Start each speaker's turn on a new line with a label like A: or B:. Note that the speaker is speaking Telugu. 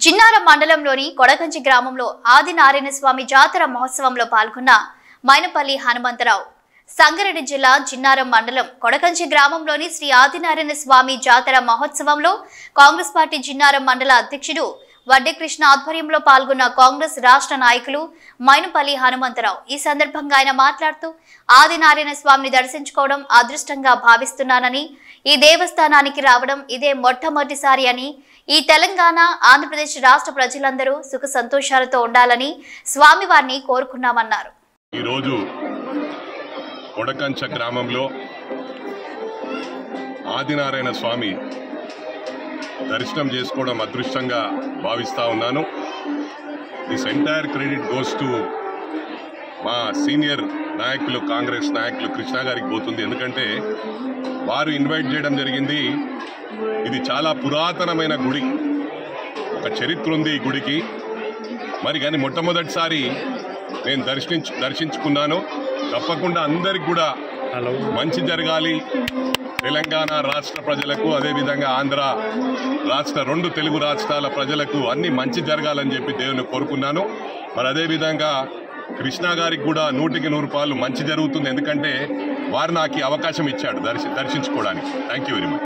A: జిన్నారం మండలంలోని కొడగంచి గ్రామంలో ఆదినారాయణ స్వామి జాతర మహోత్సవంలో పాల్గొన్న మైనపల్లి హనుమంతరావు సంగారెడ్డి జిల్లా జిన్నారం మండలం కొడగంచి గ్రామంలోని శ్రీ ఆదినారాయణ స్వామి జాతర మహోత్సవంలో కాంగ్రెస్ పార్టీ జిన్నారం మండల అధ్యక్షుడు వడ్డే కృష్ణ ఆధ్వర్యంలో పాల్గొన్న కాంగ్రెస్ రాష్ట్ర నాయకులు మైనపల్లి హనుమంతరావు ఈ సందర్భంగా ఆయన మాట్లాడుతూ ఆదినారాయణ స్వామిని దర్శించుకోవడం అదృష్టంగా భావిస్తున్నానని ఈ దేవస్థానానికి రావడం ఇదే మొట్టమొదటిసారి అని ఈ తెలంగాణ ఆంధ్రప్రదేశ్ రాష్ట్ర ప్రజలందరూ సుఖ సంతోషాలతో ఉండాలని స్వామివారిని కోరుకున్నామన్నారు।
B: ఈ రోజు కొడకంచ గ్రామంలో ఆదినారాయణ స్వామి దర్శనం చేసుకోవడం అదృష్టంగా భావిస్తా ఉన్నాను। This entire credit goes to మా సీనియర్ నాయకులు కాంగ్రెస్ నాయకులు కృష్ణ గారికి పోతుంది। ఎందుకంటే వారు ఇన్వైట్ చేయడం జరిగింది। ఇది చాలా పురాతనమైన గుడి, ఒక చరిత్ర ఉంది ఈ గుడికి। మరి కానీ మొట్టమొదటిసారి నేను దర్శించుకున్నాను। తప్పకుండా అందరికి కూడా మంచి జరగాలి, తెలంగాణ రాష్ట్ర ప్రజలకు అదేవిధంగా ఆంధ్ర రాష్ట్ర రెండు తెలుగు రాష్ట్రాల ప్రజలకు అన్ని మంచి జరగాలని చెప్పి దేవుని కోరుకున్నాను। మరి అదేవిధంగా కృష్ణ గారికి కూడా 100కి 100 రూపాయలు మంచి జరుగుతుంది, ఎందుకంటే వారు నాకు అవకాశం ఇచ్చాడు దర్శించుకోవడానికి। Thank you very much.